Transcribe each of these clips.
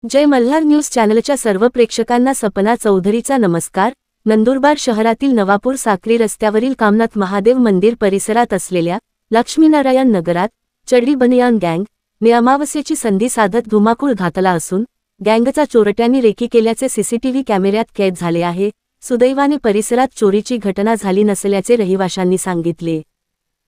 जय Malhar news चॅनलच्या सर्व प्रेक्षकांना सपना चौधरीचा नमस्कार। नंदुरबार शहरातील नवापूर साक्री रस्त्यावरील कामनाथ महादेव मंदिर परिसरात असलेल्या लक्ष्मीनारायण नगरात चढी बनियान गँग ने अमावस्येची संधी साधत धुमाकूळ घातला असून गँगचा चोरट्यांनी रेकी केल्याचे सीसीटीव्ही कॅमेऱ्यात कैद झाले आहे। सुदैवाने परिसरात चोरीची घटना झाली नसल्याचे रहिवाशांनी सांगितले।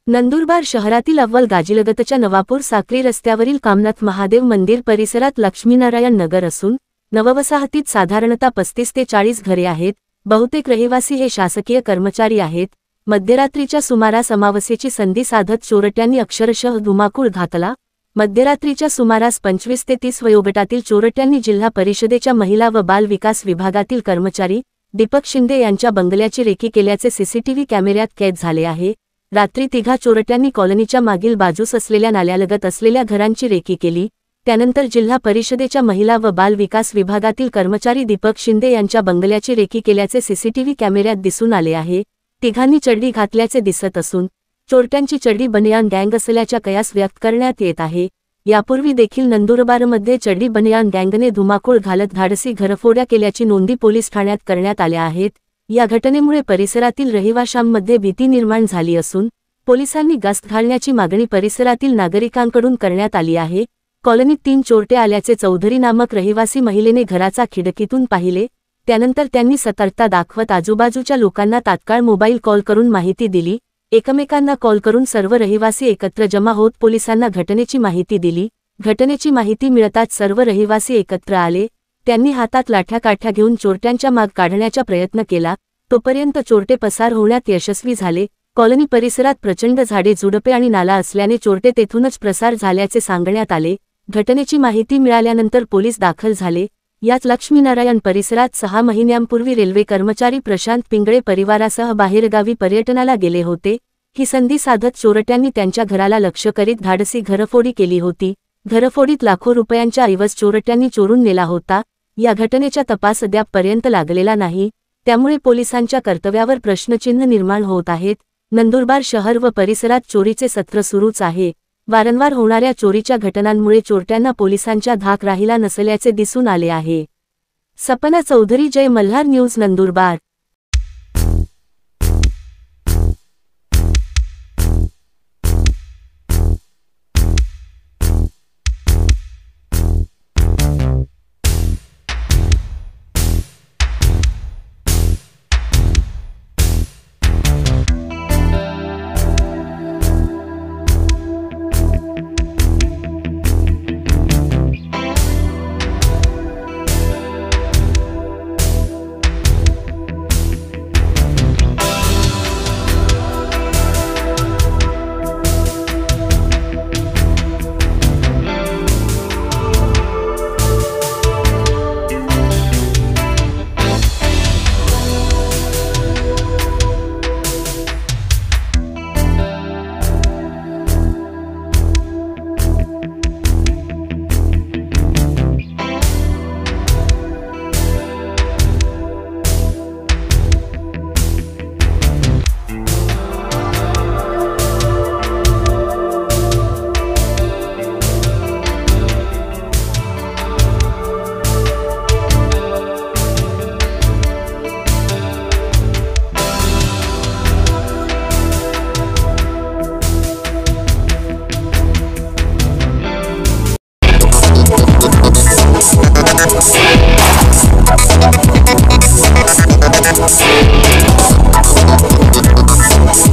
नंदुरबार शहरातील अव्वल गाजीलगतच्या नवापूर साक्री रस्त्यावरील कामनाथ महादेव मंदिर परिसरात लक्ष्मीनारायण नगर असून नववसाहतीत साधारणतः 35 ते 40 घरे आहेत। बहुतेक रहिवासी हे शासकीय कर्मचारी आहेत। मध्यरात्रीच्या सुमारास अमावस्येची संधी साधत चोरट्यांनी अक्षरशः धुमाकूळ घातला। मध्यरात्रीच्या सुमारास 25 ते 30 वयोगटातील चोरट्यांनी जिल्हा परिषदेच्या महिला व बाल विकास विभागातील कर्मचारी दीपक शिंदे यांच्या बंगल्याची रेकी केल्याचे सीसीटीव्ही कॅमेऱ्यात कैद झाले आहे। रात्री तिघा चोरट्यांनी कॉलनीच्या मागील बाजूस असलेल्या नाल्यालगत असलेल्या घरांची रेकी केली। त्यानंतर जिल्हा परिषदेच्या महिला व बाल विकास विभागातील कर्मचारी दीपक शिंदे यांच्या बंगल्याची रेकी केल्याचे सीसीटीव्ही कॅमेऱ्यात दिसून आले आहे। तिघांनी चढी घातल्याचे दिसत असून चोरट्यांची चढी बनियान गँग असल्याचा कयास व्यक्त करण्यात येत आहे। यापूर्वी देखील नंदुरबारमध्ये चढी बनियान गँगने धुमाकूळ घालत धाडसी घरफोड्या केल्याची नोंदी पोलीस ठाण्यात करण्यात आल्या आहेत। या घटनेमुळे परिसरातील रहिवाशांमध्ये भीती निर्माण झाली असून पोलिसांनी गस्त घालण्याची मागणी परिसरातील नागरिकांकडून करण्यात आली आहे। कॉलनीत 3 चोरटे आल्याचे चौधरी नामक रहिवासी महिलेने घराचा खिडकीतून पाहिले। त्यानंतर त्यांनी सतर्कता दाखवत आजूबाजूच्या लोकांना तात्काळ मोबाईल कॉल करून माहिती दिली। एकमेकांना कॉल करून सर्व रहिवासी एकत्र जमा होत पोलिसांना घटनेची माहिती दिली। घटनेची माहिती मिळताच सर्व रहिवासी एकत्र आले। त्यांनी हातात लाठ्या-काठ्या घेऊन चोरट्यांच्या माग काढण्याचा प्रयत्न केला। तोपर्यंत चोरटे पसार होण्यात यशस्वी झाले। कॉलनी परिसरात प्रचंड झाडे झुडपे आणि नाला असल्याने चोरटे तेथूनच प्रसार झाल्याचे सांगण्यात आले। घटनेची माहिती मिळाल्यानंतर पोलीस दाखल झाले। याच लक्ष्मीनारायण परिसरात 6 महिन्यांपूर्वी रेल्वे कर्मचारी प्रशांत पिंगळे परिवारासह बाहेरगावी पर्यटनाला गेले होते। ही संधी साधत चोरट्यांनी त्यांच्या घराला लक्ष्य करीत धाडसी घरफोडी केली होती। घरफोडीत लाखो रुपयांचा ऐवज चोरट्यांनी चोरून नेला होता। या घटनेचा तपास अद्यापपर्यंत लागलेला नाही, त्यामुळे पोलिसांच्या कर्तव्यावर प्रश्नचिन्ह निर्माण होत आहेत। नंदुरबार शहर व परिसरात चोरीचे सत्र सुरूच आहे। वारंवार होणाऱ्या चोरीच्या घटनांमुळे चोरट्यांना पोलिसांचा धाक राहिला नसल्याचे दिसून आले आहे। सपना चौधरी, जय मल्हार न्यूज, नंदुरबार।